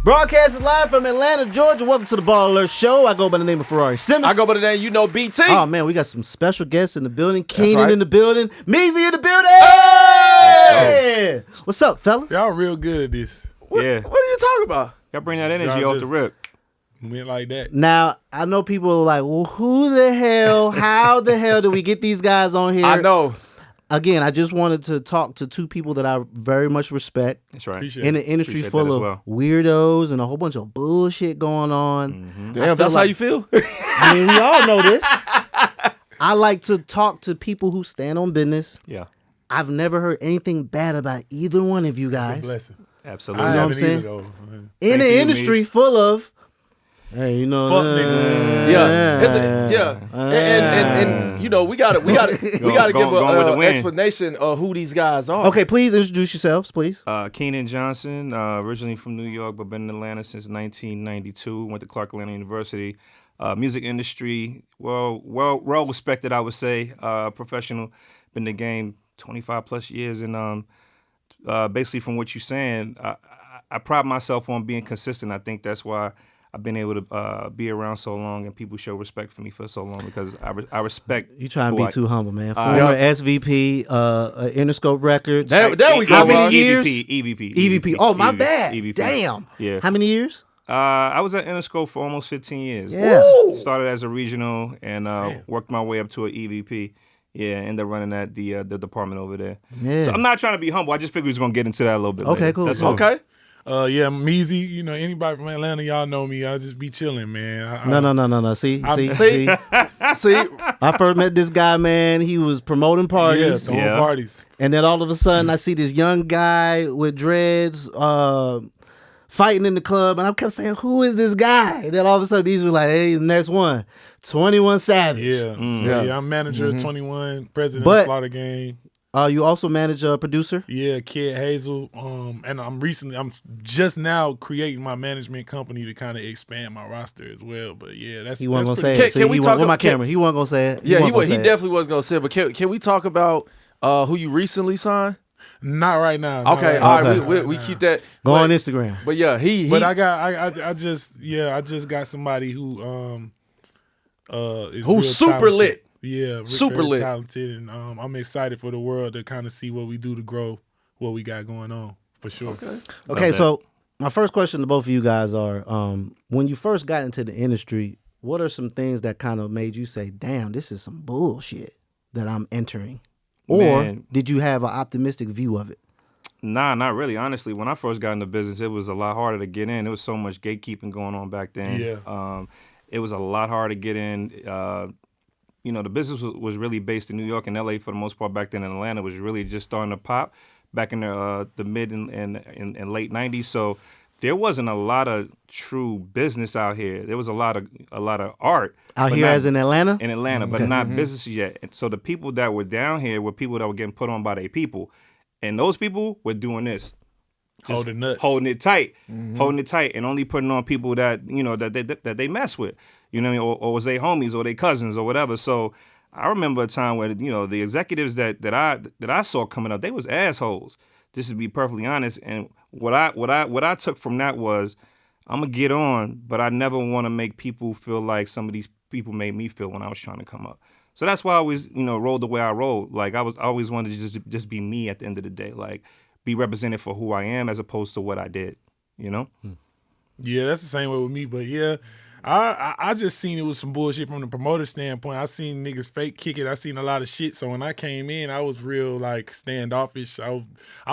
Broadcasting live from Atlanta, Georgia. Welcome to the Ball Alert Show. I go by the name of Ferrari Simmons. I go by the name, BT. Oh, man, we got some special guests in the building. Keinon in the building. Meezy in the building. Hey! What's up, fellas? Y'all real good at this. What are you talking about? Y'all bring that energy off the rip. Went like that. Now, I know people are like, well, who the hell, how the hell did we get these guys on here? I know. Again, I just wanted to talk to two people that I very much respect. That's right. Appreciate In the industry Appreciate full of weirdos and a whole bunch of bullshit going on. Mm-hmm. Damn, that's how you feel? I mean, we all know this. I like to talk to people who stand on business. Yeah, I've never heard anything bad about either one of you It's a guys. blessing. absolutely. I know what I'm haven't saying? either, though. In Thank the you, industry Meezy. full of, hey, you know, Fuck niggas. And you know, we gotta give going with the an wind. explanation of who these guys are. Okay, please introduce yourselves, please. Keinon Johnson, originally from New York, but been in Atlanta since 1992. Went to Clark Atlanta University. Music industry, well respected, I would say. Professional, been in the game 25 plus years, and basically from what you're saying, I pride myself on being consistent. I think that's why I've been able to be around so long, and people show respect for me for so long because I respect. You trying to who be I- too humble, man. Former SVP, Interscope Records. There we go. How many Russ. years? EVP. EVP. Oh, my bad. EVP. Damn. Yeah. How many years? I was at Interscope for almost 15 years. Yeah. Started as a regional and worked my way up to an EVP. Yeah, ended up running at the department over there. Yeah. So I'm not trying to be humble. I just figured we was gonna get into that a little bit. Okay, later. cool. That's all. Okay. Yeah, Meezy, you know, anybody from Atlanta, y'all know me. I just be chilling, man. No. See. See, I first met this guy, man. He was promoting Yeah, parties. throwing Yeah. parties. And then all of a sudden, I see this young guy with dreads fighting in the club. And I kept saying, who is this guy? And then all of a sudden, these were like, hey, the next one, 21 Savage. Yeah. Mm. So, yeah, I'm manager of 21, president But- of Slaughter Gang. You also manage a producer? Yeah, Kid Hazel. And I'm just now creating my management company to kind of expand my roster as well. But yeah, that's He wasn't going to pretty- say it. Can we he talk on my can- camera. He wasn't going to say it. yeah, wasn't gonna he say it. definitely wasn't gonna say it. But can we talk about who you recently signed? Not right now. not Okay, right all now. right, Okay. we keep that. Go but, on Instagram. But yeah, he. But I just got somebody who is Who's real super talented. lit. Yeah, Super very lit. talented, and I'm excited for the world to kind of see what we do to grow what we got going on for sure. Okay, that. so my first question to both of you guys are, when you first got into the industry, what are some things that kind of made you say, damn, this is some bullshit that I'm entering? Or Man. did you have an optimistic view of it? Nah, not really. Honestly, when I first got into business, it was a lot harder to get in. There was so much gatekeeping going on back then. Yeah. It was a lot harder to get in. The business was really based in New York and LA for the most part back then. In Atlanta was really just starting to pop back in the mid and late 90s. So there wasn't a lot of true business out here. There was a lot of art Out but here not- as in Atlanta? in Atlanta, but not business yet. And so the people that were down here were people that were getting put on by their people, and those people were doing this. Just Holding nuts. holding it tight, and only putting on people that that they mess with, you know what I mean, or was they homies or they cousins or whatever. So I remember a time where the executives that I saw coming up, they was assholes. Just to be perfectly honest, and what I took from that was I'm gonna get on, but I never want to make people feel like some of these people made me feel when I was trying to come up. So that's why I always rolled the way I rolled. Like I always wanted to just be me at the end of the day, like be represented for who I am as opposed to what I did, you know? Yeah, that's the same way with me. But yeah, I just seen it was some bullshit from the promoter standpoint. I seen niggas fake kick it. I seen a lot of shit. So when I came in, I was real like standoffish. I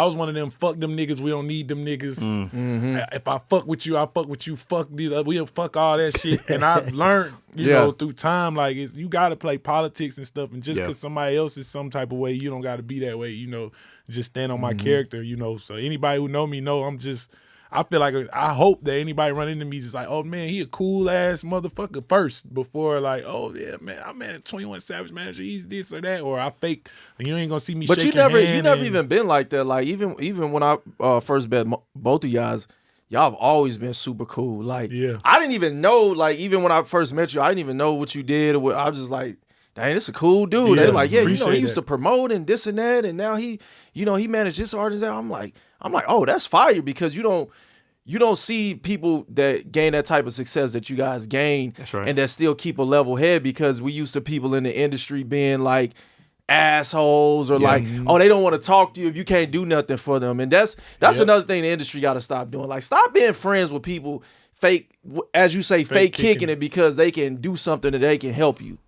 was one of them fuck them niggas. We don't need them niggas. If I fuck with you, I fuck with you. Fuck these. We'll fuck all that shit. And I've learned, you know, through time, like you got to play politics and stuff. And just because somebody else is some type of way, you don't got to be that way. You know, just stand on my character. You know, so anybody who know me know I'm just. I feel like I hope that anybody run into me just like, oh man, he a cool ass motherfucker first before like, oh yeah, man, I'm at a 21 Savage manager, he's this or that, or I fake. You ain't gonna see me. But shake you never and, even been like that. Like even when I first met both of y'all have always been super cool. Like I didn't even know. Like even when I first met you, I didn't even know what you did. Or what, I was just like, dang, this is a cool dude. Yeah, They like, yeah, he appreciate used that. to promote and this and that, and now he managed this artist. That I'm like, oh, that's fire because you don't. you don't see people that gain that type of success that you guys gain. That's right. And that still keep a level head, because we used to people in the industry being like assholes or like, oh, they don't want to talk to you if you can't do nothing for them. And that's another thing the industry got to stop doing. Like, stop being friends with people fake, as you say, fake kicking it because they can do something that they can help you.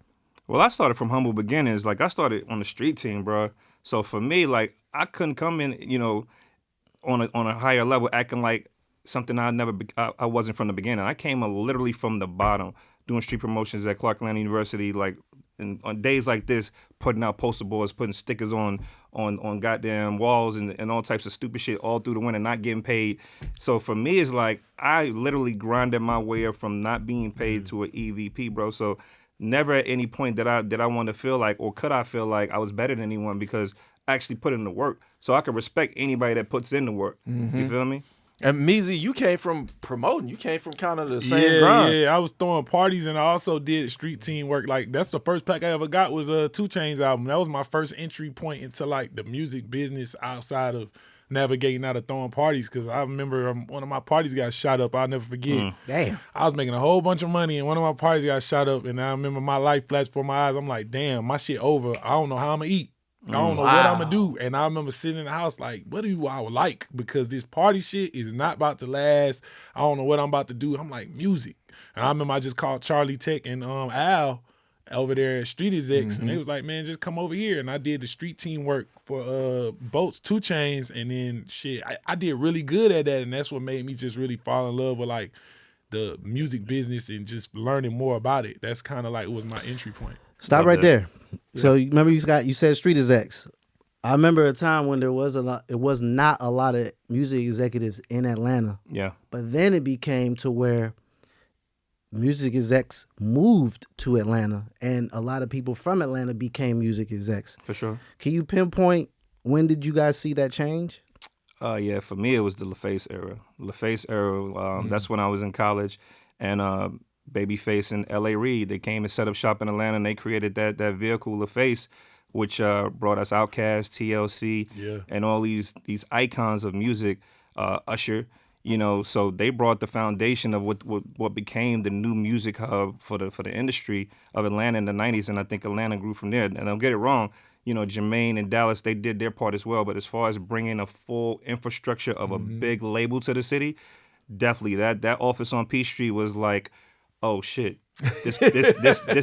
Well, I started from humble beginnings. Like, I started on the street team, bro. So for me, like, I couldn't come in, on a higher level acting like something I wasn't from the beginning. I came literally from the bottom, doing street promotions at Clark Atlanta University, like, and on days like this, putting out poster boards, putting stickers on goddamn walls and all types of stupid shit all through the winter, not getting paid. So for me, it's like I literally grinded my way up from not being paid to an EVP, bro. So never at any point did I want to feel like, or could I feel like I was better than anyone, because I actually put in the work. So I can respect anybody that puts in the work. You feel me? And Meezy, you came from promoting. You came from kind of the same grind. Yeah, I was throwing parties and I also did street team work. Like, that's the first pack I ever got was a 2 Chainz album. That was my first entry point into like the music business outside of navigating out of throwing parties. Because I remember one of my parties got shot up. I'll never forget. Damn. I was making a whole bunch of money and one of my parties got shot up. And I remember my life flashed before my eyes. I'm like, damn, my shit over. I don't know how I'm going to eat. I don't know what I'm going to do. And I remember sitting in the house like, what do I like? Because this party shit is not about to last. I don't know what I'm about to do. I'm like, music. And I remember I just called Charlie Tech and Al over there at Street Execs. And they was like, man, just come over here. And I did the street team work for Boats, 2 Chainz. And then shit, I did really good at that. And that's what made me just really fall in love with like the music business and just learning more about it. That's kind of like was my entry point. Stop right there. So you remember you said Street Execs. I remember a time when it was not a lot of music executives in Atlanta. Yeah. But then it became to where music execs moved to Atlanta and a lot of people from Atlanta became music execs. For sure. Can you pinpoint when did you guys see that change? Yeah, for me it was the LaFace era. LaFace era, that's when I was in college, and Babyface and L.A. Reid, they came and set up shop in Atlanta, and they created that vehicle, LaFace, which brought us Outkast, TLC, and all these icons of music, Usher, so they brought the foundation of what became the new music hub for the industry of Atlanta in the 90s, and I think Atlanta grew from there. And don't get it wrong, Jermaine and Dallas, they did their part as well, but as far as bringing a full infrastructure of a big label to the city, definitely that office on Peachtree was like, oh shit, this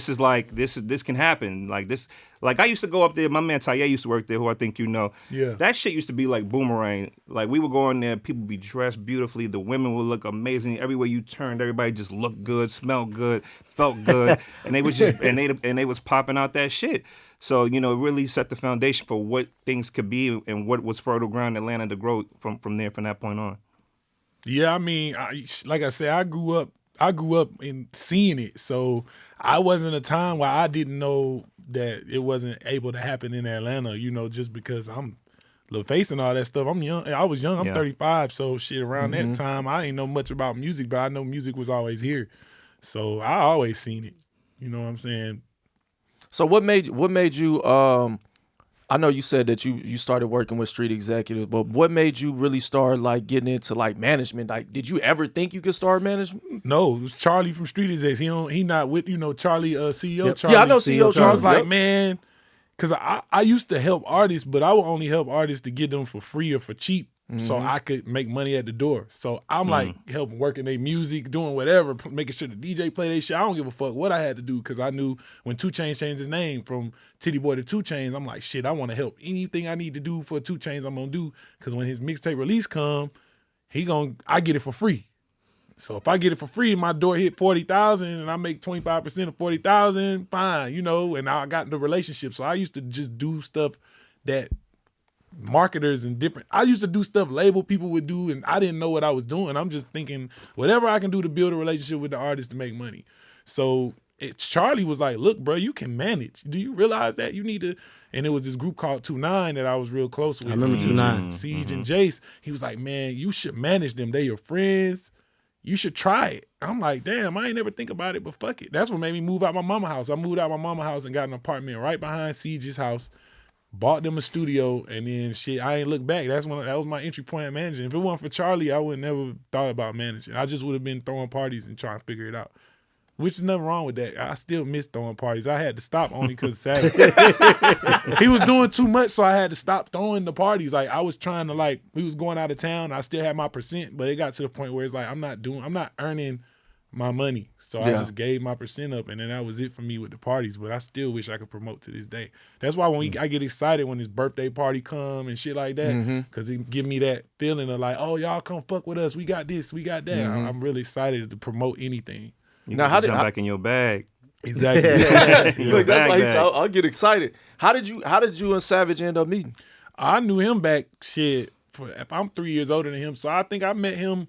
is like this can happen. Like this, like I used to go up there. My man Taye used to work there, who I think you know. Yeah. That shit used to be like Boomerang. Like we would go in there, people would be dressed beautifully. The women would look amazing. Everywhere you turned, everybody just looked good, smelled good, felt good, and they was just and they was popping out that shit. So it really set the foundation for what things could be and what was fertile ground in Atlanta to grow from that point on. Yeah, I mean, like I said, I grew up in seeing it, so I wasn't a time where I didn't know that it wasn't able to happen in Atlanta, just because I'm LaFace and all that stuff. I'm young. I was young. I'm 35, so shit, around that time, I didn't know much about music, but I know music was always here. So I always seen it. You know what I'm saying? So what made you I know you said that you started working with street executives, but what made you really start like getting into like management? Like, did you ever think you could start management? No, it was Charlie from Street Execs. He not with Charlie CEO. Yep. Charlie. Yeah, I know CEO So I was Charlie. like, man, because I used to help artists, but I would only help artists to get them for free or for cheap, so I could make money at the door. So I'm like helping working their music, doing whatever, making sure the DJ play their shit. I don't give a fuck what I had to do because I knew when 2 Chainz changed his name from Titty Boy to 2 Chainz, I'm like, shit, I want to help. Anything I need to do for 2 Chainz, I'm gonna do, because when his mixtape release come, I get it for free. So if I get it for free, my door hit 40,000 and I make 25% of 40,000, fine, and I got the relationship. So I used to just do stuff that marketers and I used to do stuff label people would do, and I didn't know what I was doing. I'm just thinking whatever I can do to build a relationship with the artist to make money. So Charlie was like, look, bro, you can manage. Do you realize that you need to? And it was this group called 2-9 that I was real close with. I remember 2-9. Siege and Jace. He was like, man, you should manage them. They your friends. You should try it. I'm like, damn, I ain't never think about it, but fuck it. That's what made me move out my mama house. I moved out my mama house and got an apartment right behind Siege's house. bought them a studio, and then shit, I ain't looked back. That was my entry point at managing. If it wasn't for Charlie, I would never thought about managing. I just would have been throwing parties and trying to figure it out. Which is nothing wrong with that. I still miss throwing parties. I had to stop only because of Savage. He was doing too much, so I had to stop throwing the parties. Like, I was trying to, we was going out of town. I still had my percent, but it got to the point where it's like, I'm not earning my money. So I just gave my percent up, and then that was it for me with the parties. But I still wish I could promote to this day. That's why I get excited when his birthday party come and shit like that, because it give me that feeling of like, oh, y'all come fuck with us. We got this, we got that. I'm really excited to promote anything. How did jump back in your bag? Exactly. Look, that's why he said, I'll get excited. How did you and Savage end up meeting? I knew him back I'm 3 years older than him, so I think I met him.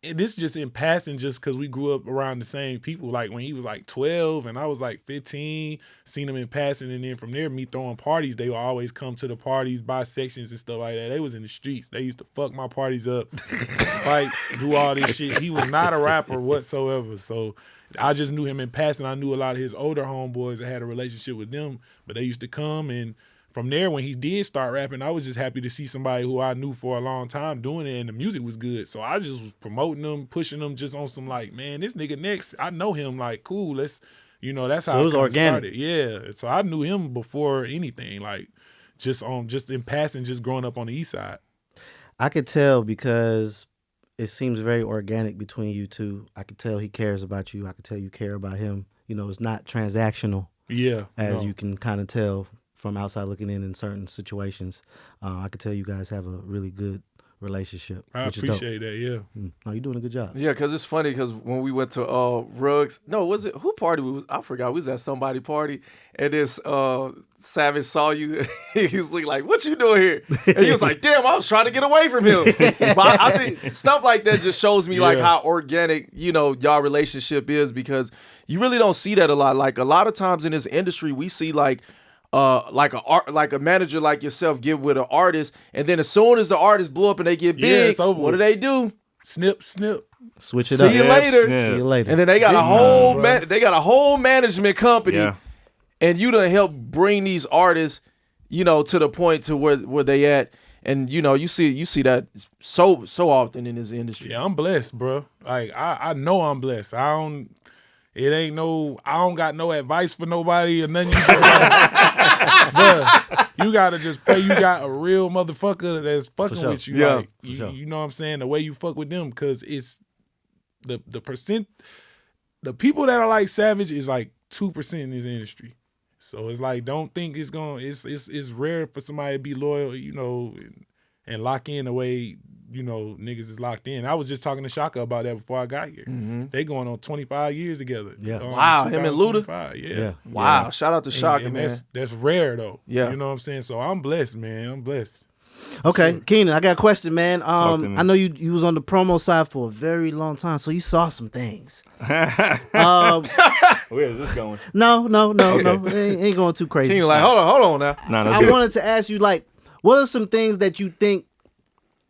And this just in passing, just because we grew up around the same people. Like when he was like 12 and I was like 15, seen him in passing, and then from there, me throwing parties, they would always come to the parties, buy sections and stuff like that. They was in the streets. They used to fuck my parties up, fight, do all this shit. He was not a rapper whatsoever. So I just knew him in passing. I knew a lot of his older homeboys that had a relationship with them, but they used to come, and from there, when he did start rapping, I was just happy to see somebody who I knew for a long time doing it, and the music was good. So I just was promoting them, pushing them just on some like, man, this nigga next. I know him, like, cool, let's, that's how it was organic. Started. Yeah. So I knew him before anything, like just in passing, just growing up on the east side. I could tell because it seems very organic between you two. I could tell he cares about you. I could tell you care about him. It's not transactional. Yeah. As you can kind of tell from outside looking in certain situations. I could tell you guys have a really good relationship. I appreciate that, yeah. No, you're doing a good job. Yeah, because it's funny because when we went to Ruggs, who party we was? I forgot. We was at somebody party, and this Savage saw you. He was like, what you doing here? And he was like, damn, I was trying to get away from him. But I think stuff like that just shows me like how organic, y'all relationship is, because you really don't see that a lot. Like a lot of times in this industry, we see like a manager like yourself get with an artist, and then as soon as the artist blow up and they get big, what do? Snip. Switch it See up. you later. See you later. And then they got a whole management company, and you done help bring these artists, to the point to where they at. And you see that so often in this industry. Yeah, I'm blessed, bro. Like I know I'm blessed. I don't got no advice for nobody or nothing. You gotta just pray you got a real motherfucker that's fucking with you. Yeah, like, you know what I'm saying? The way you fuck with them, because it's the percent. The people that are like Savage is like 2% in this industry. So it's like, don't think it's rare for somebody to be loyal, and lock in the way, niggas is locked in. I was just talking to Shaka about that before I got here. They going on 25 years together. Yeah. Wow, him and Luda? Yeah. Wow, shout out to Shaka, and man. That's rare, though. Yeah. You know what I'm saying? So I'm blessed, man. I'm blessed. Okay, Keinon, I got a question, man. Talk to me. I know you was on the promo side for a very long time, so you saw some things. Where is this going? No. Ain't going too crazy. King like, hold on now. I wanted to ask you, like, what are some things that you think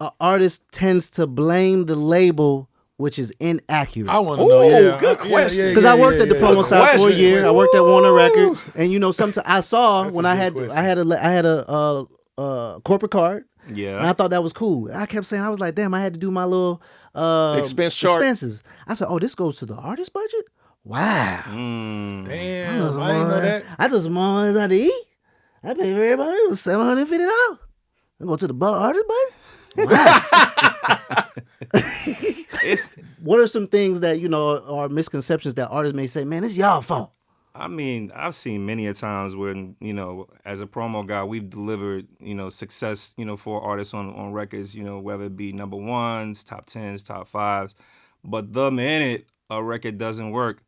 an artist tends to blame the label, which is inaccurate? I want to know. Good question. Because I worked at the promo side for a year. I worked at Warner Records, and sometimes I saw That's when I had a corporate card. Yeah. And I thought that was cool. I kept saying, I was like, damn, I had to do my little expense chart. Expenses. I said, oh, this goes to the artist budget? Wow. Damn, I didn't know that. I took some more as I had to eat. I paid for everybody. It was $750. I go to the artist budget? Wow. What are some things that, are misconceptions that artists may say, man, it's y'all fault? I mean, I've seen many a times when, as a promo guy, we've delivered, success, for artists on records, whether it be number ones, top 10s, top 5s. But the minute a record doesn't work,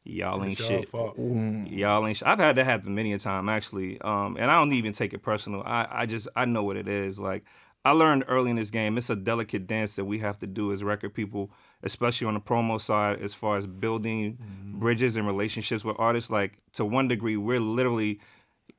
y'all ain't shit. Y'all ain't shit. I've had that happen many a time, actually. And I don't even take it personal. I know what it is. Like, I learned early in this game, it's a delicate dance that we have to do as record people, especially on the promo side, as far as building bridges and relationships with artists. Like, to one degree, we're literally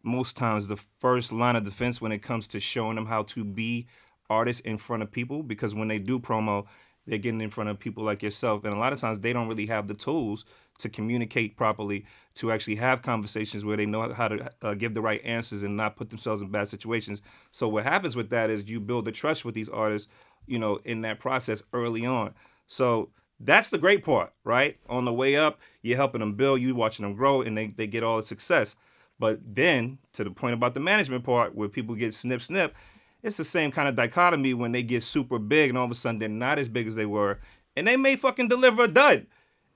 most times the first line of defense when it comes to showing them how to be artists in front of people, because when they do promo, they're getting in front of people like yourself. And a lot of times they don't really have the tools to communicate properly, to actually have conversations where they know how to give the right answers and not put themselves in bad situations. So what happens with that is you build the trust with these artists, in that process early on. So that's the great part, right? On the way up, you're helping them build, you watching them grow, and they get all the success. But then, to the point about the management part, where people get snip, it's the same kind of dichotomy when they get super big and all of a sudden they're not as big as they were, and they may fucking deliver a dud.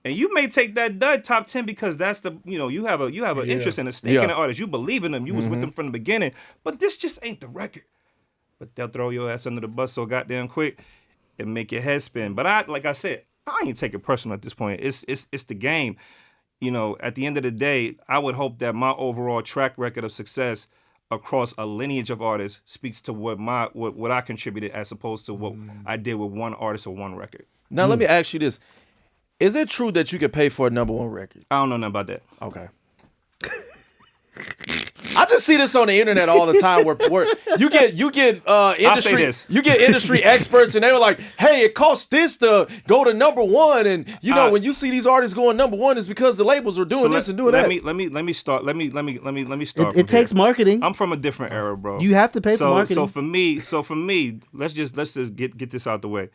And you may take that dud top 10 because that's the, you have an interest and a stake in the artist. You believe in them. You was with them from the beginning. But this just ain't the record. But they'll throw your ass under the bus so goddamn quick and make your head spin. But like I said, I ain't take it personal at this point. It's the game. At the end of the day, I would hope that my overall track record of success across a lineage of artists speaks to what I contributed as opposed to what I did with one artist or one record. Now, let me ask you this. Is it true that you could pay for a number 1 record? I don't know nothing about that. Okay. I just see this on the internet all the time where you get industry experts and they were like, hey, it costs this to go to number 1, and when you see these artists going number 1, it's because the labels are doing this and doing that. Let me start. Let me start. It takes marketing. I'm from a different era, bro. You have to pay for marketing. So for me, let's just get this out the way.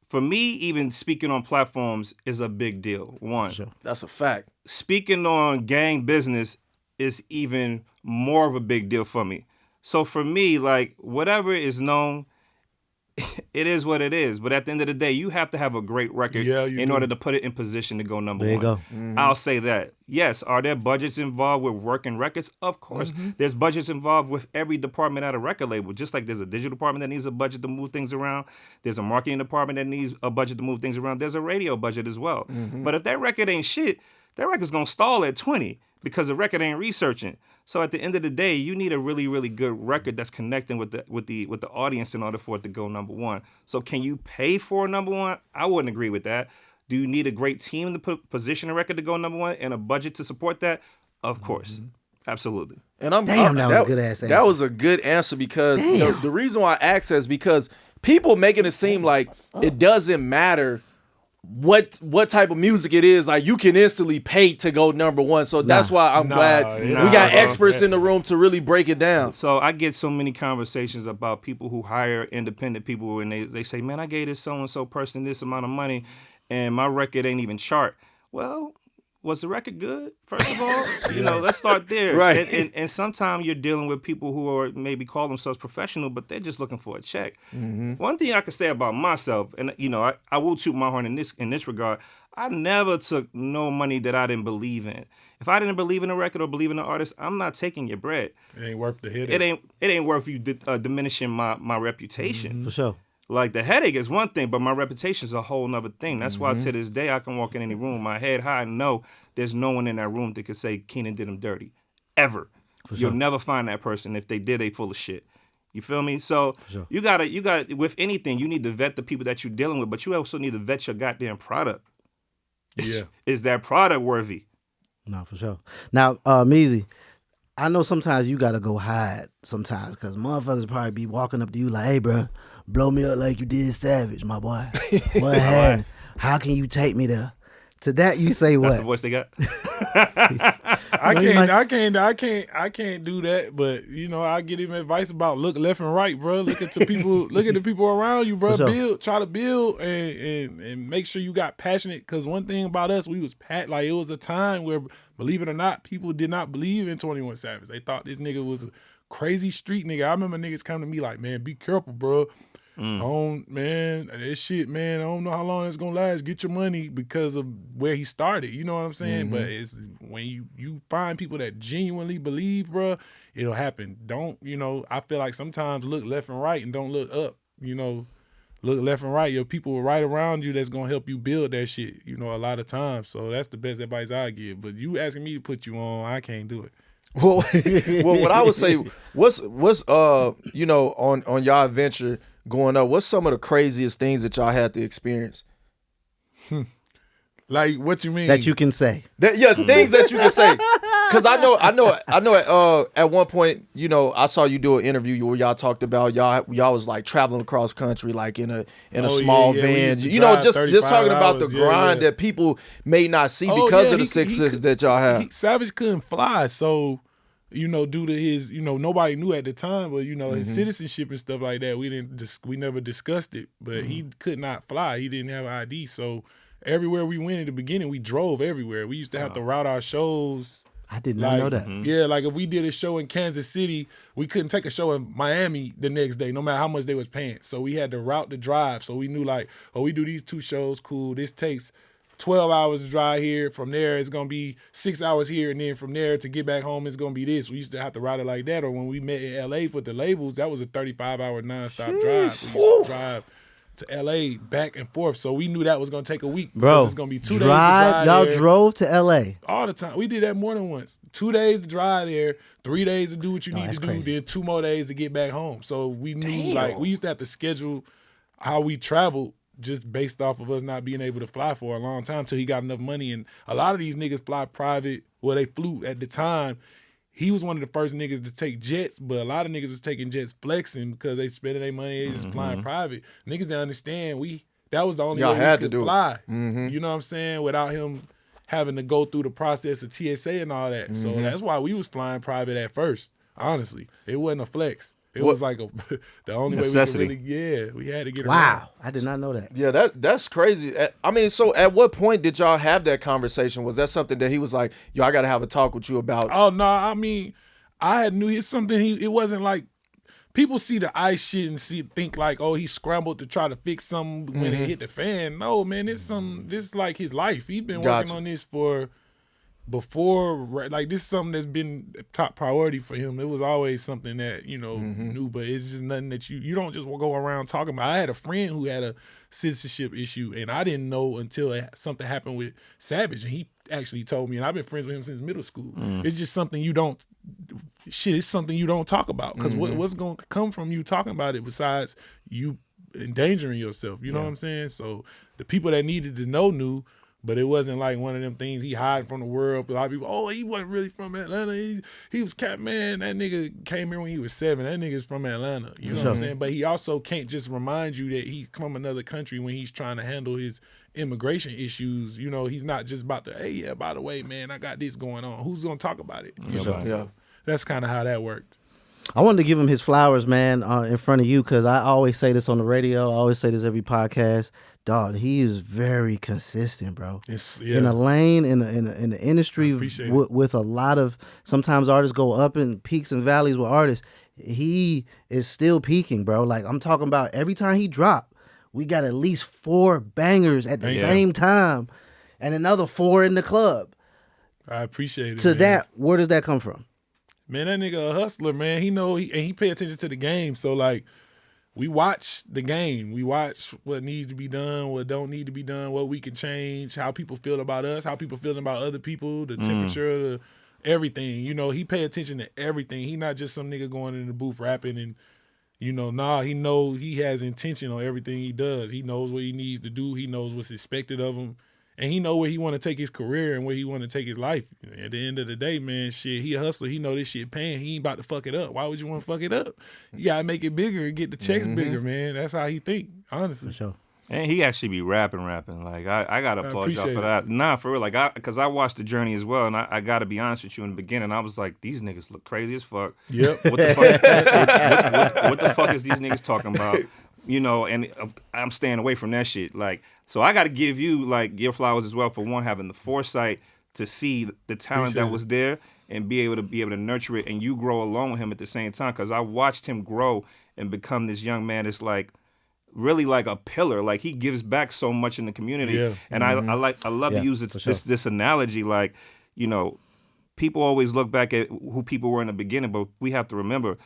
For me, even speaking on platforms is a big deal. One, sure. That's a fact. Speaking on gang business is even more of a big deal for me. So for me, like, whatever is known, it is what it is. But at the end of the day, you have to have a great record in order to put it in position to go number 1. There you go. Mm-hmm. I'll say that. Yes, are there budgets involved with working records? Of course. Mm-hmm. There's budgets involved with every department at a record label. Just like there's a digital department that needs a budget to move things around. There's a marketing department that needs a budget to move things around. There's a radio budget as well. Mm-hmm. But if that record ain't shit, that record's going to stall at 20 because the record ain't researching. So at the end of the day, you need a really, really good record that's connecting with the audience in order for it to go number 1. So can you pay for a number 1? I wouldn't agree with that. Do you need a great team to position a record to go number 1 and a budget to support that? Of course. Mm-hmm. Absolutely. And that was a good ass answer. That was a good answer because the reason why I asked that is because people making it seem like it doesn't matter what type of music it is. Like, you can instantly pay to go number 1. So that's why I'm glad we got experts in the room to really break it down. So I get so many conversations about people who hire independent people and they say, man, I gave this so-and-so person this amount of money and my record ain't even chart. Well, was the record good? First of all, let's start there. Right. And sometimes you're dealing with people who are maybe call themselves professional, but they're just looking for a check. Mm-hmm. One thing I can say about myself, and I will toot my horn in this regard, I never took no money that I didn't believe in. If I didn't believe in a record or believe in an artist, I'm not taking your bread. It ain't worth the headache. It ain't worth you diminishing my reputation. Mm-hmm. For sure. Like, the headache is one thing, but my reputation is a whole nother thing. That's why to this day I can walk in any room with my head high and know there's no one in that room that could say Keinon did him dirty. Ever. You'll never find that person. If they did, they full of shit. You feel me? So you gotta with anything, you need to vet the people that you're dealing with, but you also need to vet your goddamn product. Is that product worthy? No, for sure. Now, Meezy, I know sometimes you gotta go hide sometimes because motherfuckers probably be walking up to you like, hey, bro, blow me up like you did Savage, my boy. What happened? How can you take me there? To that you say what? That's the voice they got. I can't do that. But I give him advice about look left and right, bro. Look at the people around you, bro. Sure. Try to build and make sure you got passionate. Because one thing about us, we was like it was a time where, believe it or not, people did not believe in 21 Savage. They thought this nigga was a crazy street nigga. I remember niggas come to me like, man, be careful, bro. This shit, man, I don't know how long it's gonna last. Get your money because of where he started. You know what I'm saying? But it's when you find people that genuinely believe, bro, it'll happen. Don't, I feel like sometimes look left and right and don't look up. Look left and right. Your people are right around you that's gonna help you build that shit, a lot of times. So that's the best advice I give. But you asking me to put you on, I can't do it. Well, what I would say, what's on y'all adventure going up, what's some of the craziest things that y'all had to experience? Like, what you mean? That you can say. Things that you can say. because I know. At one point, you know, I saw you do an interview where y'all talked about y'all was like traveling across country, like in a small van. You know, just talking about the grind that people may not see because of the success that y'all have. Savage couldn't fly, so. You know, due to his, you know, nobody knew at the time, but you know, his citizenship and stuff like that, we never discussed it. But he could not fly; he didn't have ID. So everywhere we went in the beginning, we drove everywhere. We used to have to route our shows. I did not know that. Yeah, like if we did a show in Kansas City, we couldn't take a show in Miami the next day, no matter how much they was paying. So we had to route the drive. So we knew like, oh, we do these 2 shows, cool. This takes 12 hours to drive here. From there, it's going to be 6 hours here. And then from there to get back home, it's going to be this. We used to have to route it like that. Or when we met in L.A. with the labels, that was a 35-hour nonstop drive. We used to drive to L.A. back and forth. So we knew that was going to take a week. Bro, it's going to be 2 days to drive y'all there. drove to L.A.? All the time. We did that more than once. 2 days to drive there, 3 days to do what you need to do, crazy. then 2 more days to get back home. So we knew, like, we used to have to schedule how we traveled just based off of us not being able to fly for a long time till he got enough money. And a lot of these niggas fly private. Well, they flew at the time. He was one of the first niggas to take jets, but a lot of niggas was taking jets flexing because they spending their money, they just flying private. Niggas didn't understand that was the only Y'all way had we to could do fly. it. You know what I'm saying? Without him having to go through the process of TSA and all that. So that's why we was flying private at first. Honestly, it wasn't a flex. It was like the only necessity. way we could we had to get around. Wow, I did not know that. Yeah, that's crazy. I mean, so at what point did y'all have that conversation? Was that something that he was like, yo, I got to have a talk with you about? Oh, no, I mean, I had knew it's something it wasn't like, people see the ice shit and think like, oh, he scrambled to try to fix something when it hit the fan. No, man, this like his life. He's been working on this before, like this is something that's been top priority for him. It was always something that, you know, knew, but it's just nothing that you don't just go around talking about. I had a friend who had a citizenship issue, and I didn't know until something happened with Savage, and he actually told me, and I've been friends with him since middle school. It's just something it's something you don't talk about, because what's going to come from you talking about it besides you endangering yourself, you know what I'm saying? So the people that needed to know knew. But it wasn't like one of them things he hiding from the world. A lot of people, oh, he wasn't really from Atlanta. He was cat man. That nigga came here when he was 7. That nigga's from Atlanta. You know what I'm saying? But he also can't just remind you that he's from another country when he's trying to handle his immigration issues. You know, he's not just about to, hey, yeah, by the way, man, I got this going on. Who's gonna talk about it? You know? So that's kind of how that worked. I wanted to give him his flowers, man, in front of you, because I always say this on the radio. I always say this every podcast. Dog, he is very consistent, bro. In a lane, in the industry, with a lot of, sometimes artists go up in peaks and valleys with artists. He is still peaking, bro. Like, I'm talking about every time he drop, we got at least 4 bangers at the same time and another 4 in the club. I appreciate it. To that, where does that come from? Man, that nigga a hustler, man. He pay attention to the game. So, like, we watch the game. We watch what needs to be done, what don't need to be done, what we can change, how people feel about us, how people feel about other people, the temperature, everything. You know, he pay attention to everything. He not just some nigga going in the booth rapping and, you know, he know he has intention on everything he does. He knows what he needs to do. He knows what's expected of him. And he know where he want to take his career and where he want to take his life. At the end of the day, man, shit, he a hustler. He know this shit paying. He ain't about to fuck it up. Why would you want to fuck it up? You got to make it bigger and get the checks bigger, man. That's how he think, honestly. For sure. And he actually be rapping. Like, I got to applaud y'all for that. Nah, for real. Like, because I watched the journey as well, and I got to be honest with you, in the beginning, I was like, these niggas look crazy as fuck. Yep. What the fuck, what the fuck is these niggas talking about? You know, and I'm staying away from that shit. Like, so I got to give you, like, your flowers as well for one, having the foresight to see the talent that was there and be able to nurture it, and you grow along with him at the same time. Because I watched him grow and become this young man that's like really like a pillar. Like, he gives back so much in the community. Yeah. And I love to use this analogy. Like, you know, people always look back at who people were in the beginning, but we have to remember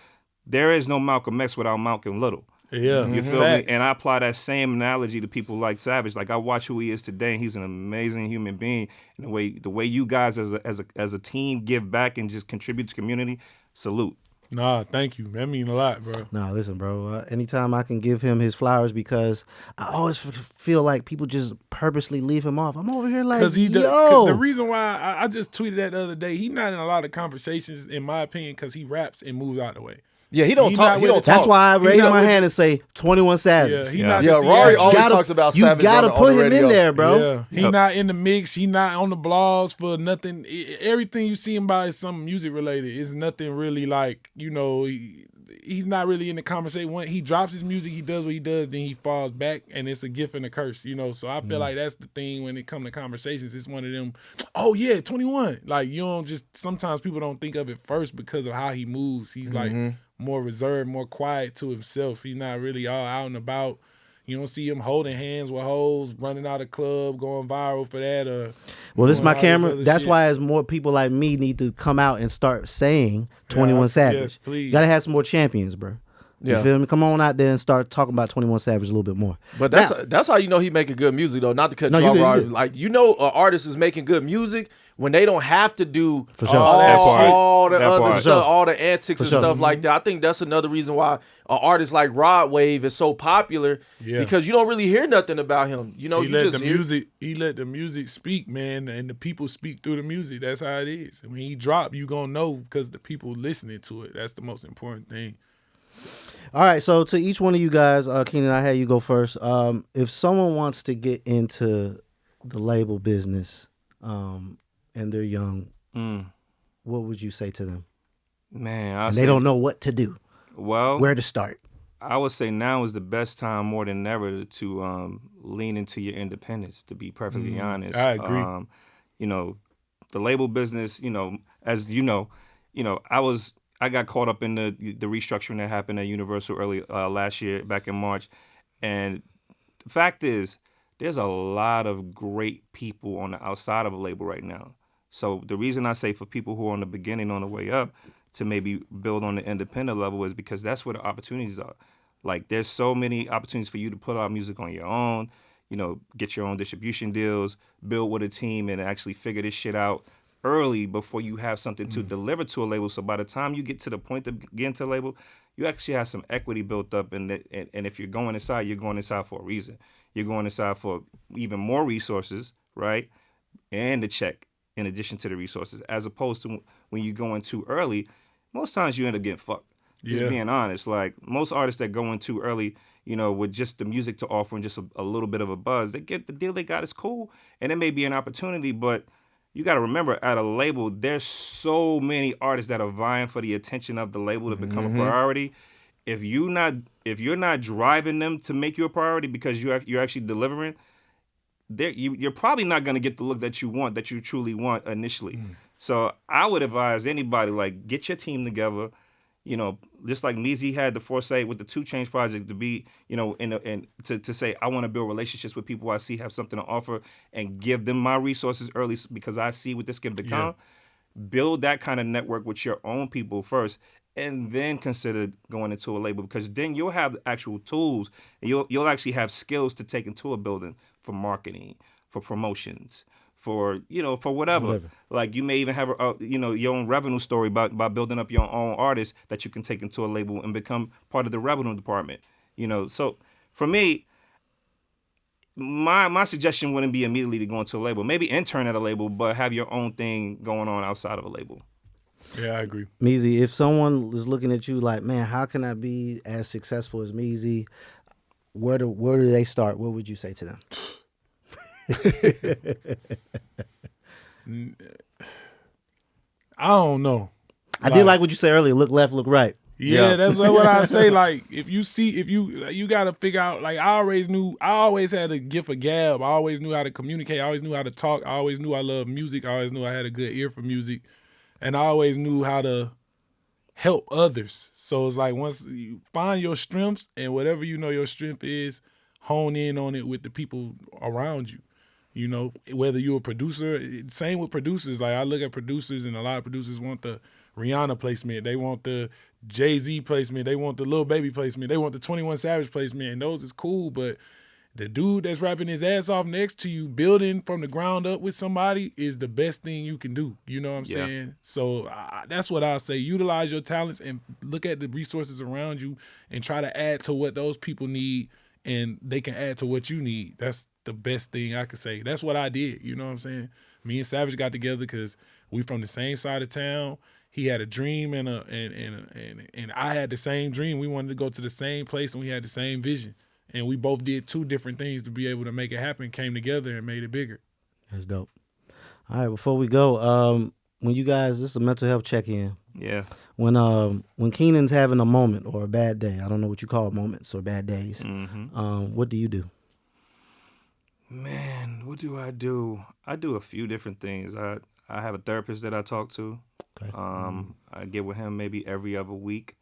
there is no Malcolm X without Malcolm Little. Yeah, you feel me? And I apply that same analogy to people like Savage. Like, I watch who he is today, and he's an amazing human being. And the way you guys as a team give back and just contribute to community, salute. Nah, thank you. That mean a lot, bro. Nah, listen, bro. Anytime I can give him his flowers, because I always feel like people just purposely leave him off. I'm over here like, the reason why I just tweeted that the other day, he not in a lot of conversations, in my opinion, because he raps and moves out the way. Yeah, he don't talk. That's why I raise my hand and say 21 Savage. Rory always talks about Savage. You gotta put him in there, bro. Yeah, he not in the mix. He not on the blogs for nothing. Everything you see him by is something music related. It's nothing really like, he's not really in the conversation. When he drops his music, he does what he does, then he falls back, and it's a gift and a curse, So I feel like that's the thing when it comes to conversations. It's one of them, oh yeah, 21. Like, you don't just, sometimes people don't think of it first because of how he moves. He's like more reserved, more quiet to himself. He's not really all out and about. You don't see him holding hands with hoes, running out of club, going viral for that. Well, this is my camera. That's why as more people like me need to come out and start saying 21 Savage. Yes, please. Gotta have some more champions, bro. You feel me? Come on out there and start talking about 21 Savage a little bit more. But that's how you know he making good music, though. Not to cut you off, Robert. Like, an artist is making good music when they don't have to do all the other stuff, all the antics and stuff like that. I think that's another reason why an artist like Rod Wave is so popular, because you don't really hear nothing about him. He let the music speak, man, and the people speak through the music. That's how it is. And when he drop, you gonna know because the people listening to it. That's the most important thing. All right, so to each one of you guys, Keinon, I had you go first. If someone wants to get into the label business, and they're young, what would you say to them? Man, they don't know what to do. Well, where to start? I would say now is the best time more than ever to lean into your independence. To be perfectly honest, I agree. The label business. As I got caught up in the restructuring that happened at Universal early last year, back in March, and the fact is, there's a lot of great people on the outside of a label right now. So the reason I say for people who are on the beginning, on the way up, to maybe build on the independent level is because that's where the opportunities are. Like, there's so many opportunities for you to put out music on your own, get your own distribution deals, build with a team, and actually figure this shit out early before you have something to deliver to a label. So by the time you get to the point of getting to a label, you actually have some equity built up. And if you're going inside, you're going inside for a reason. You're going inside for even more resources, right? And a check in addition to the resources, as opposed to when you go in too early, most times you end up getting fucked. Just being honest. Like, most artists that go in too early, with just the music to offer and just a little bit of a buzz, they get the deal they got is cool. And it may be an opportunity, but you got to remember, at a label, there's so many artists that are vying for the attention of the label to become a priority. If you're not driving them to make you a priority because you're actually delivering, you're probably not going to get the look that you truly want initially. So I would advise anybody, like, get your team together. Just like Meezy had the foresight with the 2 Chainz project to be, and to say, I want to build relationships with people I see have something to offer and give them my resources early because I see what this can become. Build that kind of network with your own people first, and then consider going into a label, because then you'll have actual tools and you'll actually have skills to take into a building for marketing, for promotions, for whatever. Like, you may even have your own revenue story by building up your own artists that you can take into a label and become part of the revenue department. So for me, my suggestion wouldn't be immediately to go into a label. Maybe intern at a label, but have your own thing going on outside of a label. Yeah, I agree. Meezy, if someone is looking at you like, man, how can I be as successful as Meezy? Where do they start? What would you say to them? I don't know. I did like what you said earlier. Look left, look right. Yeah, that's what I say. Like, if you got to figure out, like, I always had a gift of gab. I always knew how to communicate. I always knew how to talk. I always knew I loved music. I always knew I had a good ear for music. And I always knew how to help others. So it's like, once you find your strengths and whatever your strength is, hone in on it with the people around you. Whether you're a producer, same with producers. Like, I look at producers, and a lot of producers want the Rihanna placement. They want the Jay-Z placement. They want the Lil Baby placement. They want the 21 Savage placement. And those is cool, but the dude that's rapping his ass off next to you, building from the ground up with somebody is the best thing you can do. You know what I'm saying? So that's what I'll say. Utilize your talents and look at the resources around you and try to add to what those people need, and they can add to what you need. That's the best thing I could say. That's what I did. You know what I'm saying? Me and Savage got together because we from the same side of town. He had a dream and I had the same dream. We wanted to go to the same place and we had the same vision. And we both did two different things to be able to make it happen, came together and made it bigger. That's dope. All right, before we go, when you guys, this is a mental health check-in. Yeah. When Keynon's having a moment or a bad day, I don't know what you call moments or bad days, what do you do? Man, what do? I do a few different things. I have a therapist that I talk to. Okay. I get with him maybe every other week.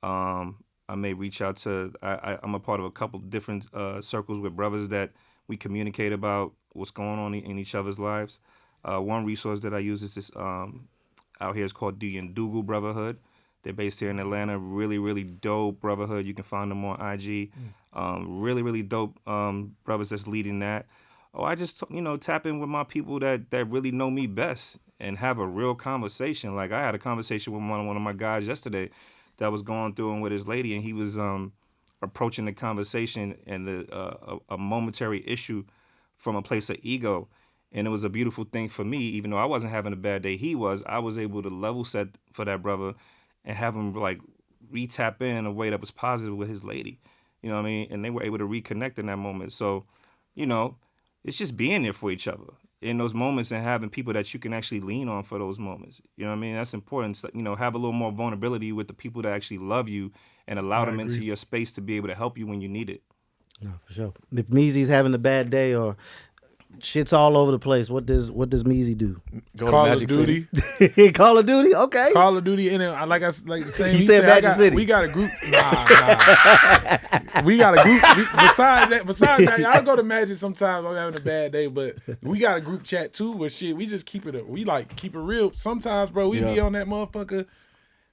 I may reach out to, I'm a part of a couple different circles with brothers that we communicate about what's going on in each other's lives. One resource that I use is this out here is called the Ndugu Brotherhood. They're based here in Atlanta. Really, really dope brotherhood. You can find them on IG. Really, really dope brothers that's leading that. I just, tap in with my people that really know me best and have a real conversation. Like I had a conversation with one of my guys yesterday that was going through and with his lady, and he was approaching the conversation and a momentary issue from a place of ego. And it was a beautiful thing for me, even though I wasn't having a bad day, I was able to level set for that brother and have him like re-tap in a way that was positive with his lady. You know what I mean? And they were able to reconnect in that moment. So, it's just being there for each other in those moments and having people that you can actually lean on for those moments. You know what I mean? That's important. So, have a little more vulnerability with the people that actually love you and allow them into your space to be able to help you when you need it. No, for sure. If Meezy's having a bad day or shit's all over the place, what does Meezy do? Go Call to Magic of Duty. City. Call of Duty? Okay. Call of Duty. And then, like the same. He said Magic City. We got a group. Nah. We got a group. Besides that, I'll go to Magic sometimes. I'm having a bad day, but we got a group chat too where shit, we just keep it. We like keep it real. Sometimes, bro, we be on that motherfucker.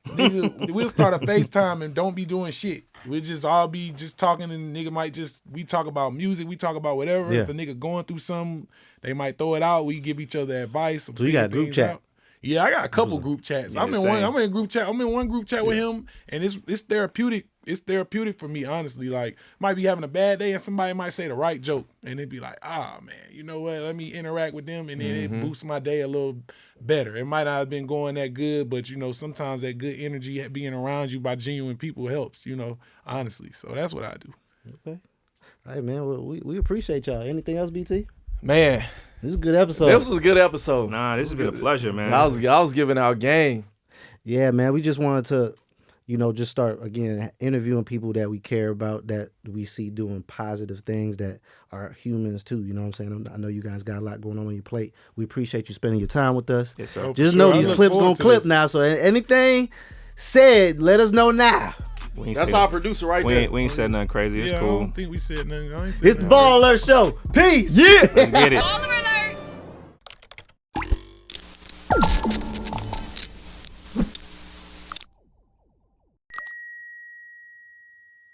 Nigga, we'll start a FaceTime and don't be doing shit. We'll just all be just talking, and the nigga might we talk about music, we talk about whatever. Yeah. If a nigga going through something, they might throw it out. We give each other advice. So you got a group chat? Out. Yeah, I got a couple group chats. Yeah, I'm in group chat. I'm in one group chat with him, and it's therapeutic. It's therapeutic for me, honestly. Like, might be having a bad day, and somebody might say the right joke, and it'd be like, man, you know what? Let me interact with them, and then it boosts my day a little better. It might not have been going that good, but sometimes that good energy being around you by genuine people helps. Honestly. So that's what I do. Okay. All right, man. Well, we appreciate y'all. Anything else, BT? Man, this is a good episode. This was a good episode. Nah, this has been a pleasure, man. I was giving out game. Yeah, man. We just wanted to, just start again interviewing people that we care about, that we see doing positive things, that are humans too. You know what I'm saying? I know you guys got a lot going on your plate. We appreciate you spending your time with us. Yes, sir. Just know these clips gonna clip now. So anything said, let us know now. That's our producer right there. We ain't said nothing crazy. It's cool. I don't think we said nothing. It's the Ball Alert Show. Peace. Yeah. Let's get it. All of our